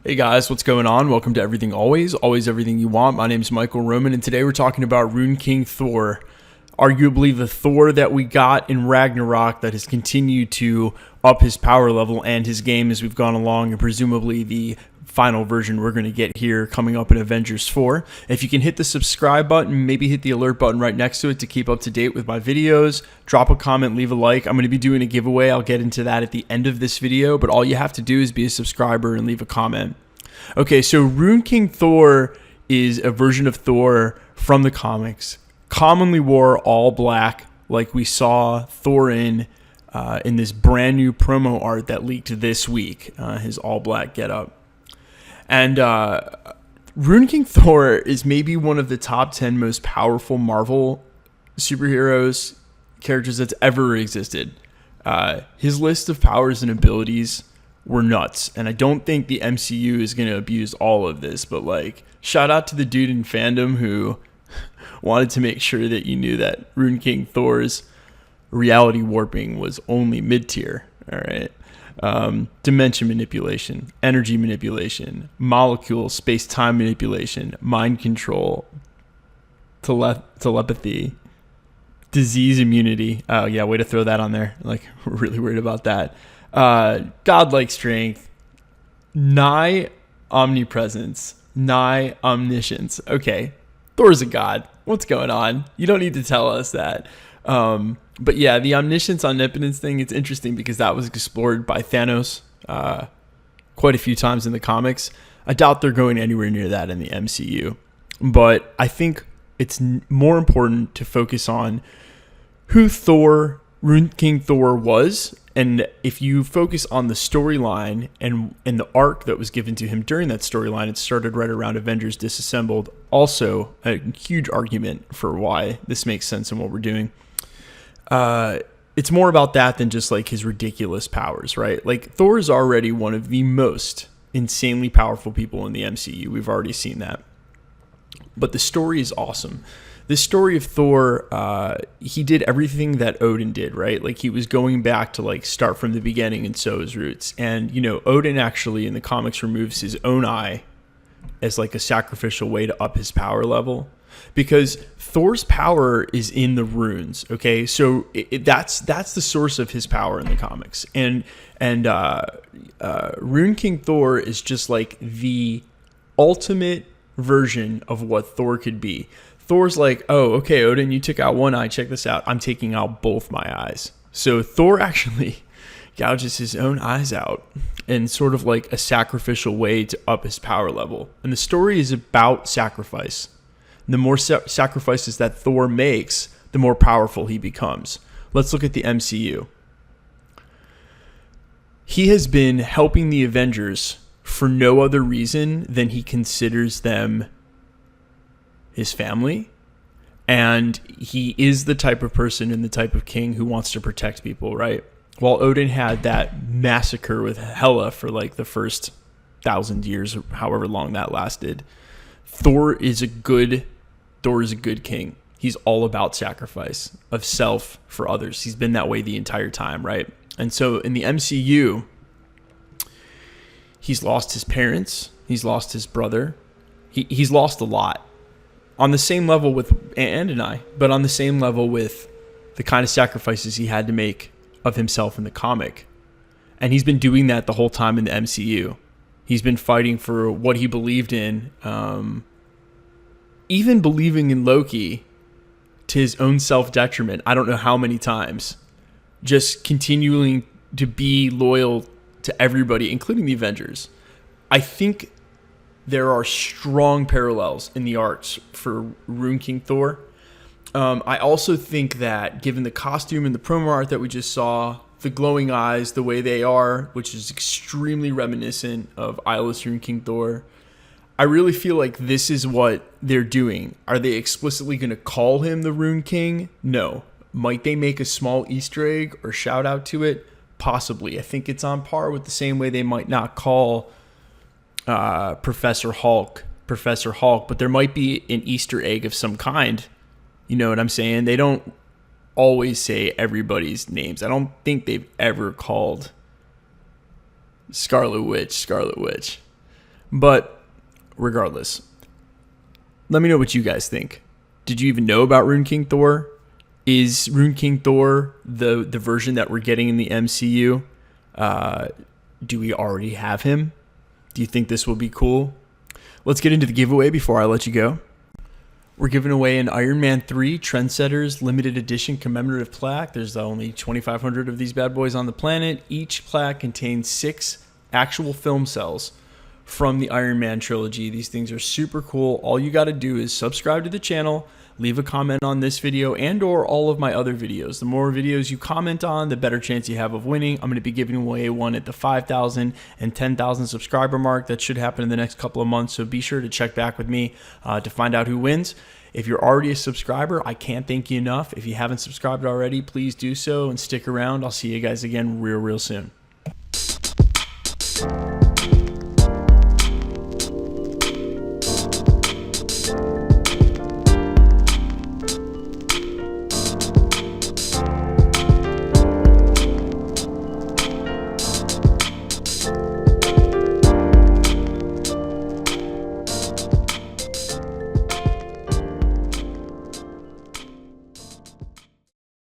Hey guys, what's going on? Welcome to Everything Always Everything You Want. My name is Michael Roman, and today we're talking about Rune King Thor. Arguably the Thor that we got in Ragnarok that has continued to up his power level and his game as we've gone along, and presumably the final version we're going to get here coming up in Avengers 4. If you can hit the subscribe button, maybe hit the alert button right next to it to keep up to date with my videos. Drop a comment, leave a like. I'm going to be doing a giveaway. I'll get into that at the end of this video, but all you have to do is be a subscriber and leave a comment. Okay, so Rune King Thor is a version of Thor from the comics. Commonly wore all black, like we saw Thor in this brand new promo art that leaked this week, his all black getup. And Rune King Thor is maybe one of the top 10 most powerful Marvel superheroes characters that's ever existed. His list of powers and abilities were nuts, and I don't think the MCU is going to abuse all of this, but like, shout out to the dude in fandom who wanted to make sure that you knew that Rune King Thor's reality warping was only mid-tier. All right. Dimension manipulation, energy manipulation, molecule space-time manipulation, mind control, telepathy, disease immunity. Oh yeah, way to throw that on there. Like, we're really worried about that. Godlike strength, nigh omnipresence, nigh omniscience. Okay, Thor's a god. What's going on? You don't need to tell us that. But yeah, the omniscience, omnipotence thing, it's interesting because that was explored by Thanos quite a few times in the comics. I doubt they're going anywhere near that in the MCU. But I think it's more important to focus on who Rune King Thor was. And if you focus on the storyline and the arc that was given to him during that storyline, it started right around Avengers Disassembled. Also, a huge argument for why this makes sense in what we're doing. It's more about that than just like his ridiculous powers, right? Like, Thor is already one of the most insanely powerful people in the MCU. We've already seen that. But the story is awesome. This story of Thor, he did everything that Odin did, right? Like, he was going back to like start from the beginning and sow his roots. And, you know, Odin actually in the comics removes his own eye as like a sacrificial way to up his power level, because Thor's power is in the runes. Okay, so that's the source of his power in the comics, and Rune King Thor is just like the ultimate version of what Thor could be. Thor's like, oh, okay, Odin, you took out one eye. Check this out. I'm taking out both my eyes. So Thor actually gouges his own eyes out in sort of like a sacrificial way to up his power level. And the story is about sacrifice. The more sacrifices that Thor makes, the more powerful he becomes. Let's look at the MCU. He has been helping the Avengers for no other reason than he considers them his family, and he is the type of person and the type of king who wants to protect people, right? While Odin had that massacre with Hela for like the first 1,000 years, or however long that lasted, Thor is a good king. He's all about sacrifice of self for others. He's been that way the entire time, right? And so in the MCU, he's lost his parents, he's lost his brother, he's lost a lot. On the same level with but on the same level with the kind of sacrifices he had to make of himself in the comic. And he's been doing that the whole time in the MCU. He's been fighting for what he believed in, even believing in Loki to his own self-detriment. I don't know how many times. Just continuing to be loyal to everybody, including the Avengers. I think there are strong parallels in the arcs for Rune King Thor. I also think that given the costume and the promo art that we just saw, the glowing eyes, the way they are, which is extremely reminiscent of eyeless Rune King Thor, I really feel like this is what they're doing. Are they explicitly going to call him the Rune King? No. Might they make a small Easter egg or shout out to it? Possibly. I think it's on par with the same way they might not call Professor Hulk, but there might be an Easter egg of some kind. You know what I'm saying? They don't always say everybody's names. I don't think they've ever called Scarlet Witch. But regardless, let me know what you guys think. Did you even know about Rune King Thor? Is Rune King Thor the version that we're getting in the MCU? Do we already have him? Do you think this will be cool? Let's get into the giveaway before I let you go. We're giving away an Iron Man 3 Trendsetters limited edition commemorative plaque. There's only 2,500 of these bad boys on the planet. Each plaque contains 6 actual film cells from the Iron Man trilogy. These things are super cool. All you got to do is subscribe to the channel, leave a comment on this video and or all of my other videos. The more videos you comment on, the better chance you have of winning. I'm going to be giving away one at the 5,000 and 10,000 subscriber mark. That should happen in the next couple of months, so be sure to check back with me to find out who wins. If you're already a subscriber, I can't thank you enough. If you haven't subscribed already, please do so and stick around. I'll see you guys again real soon.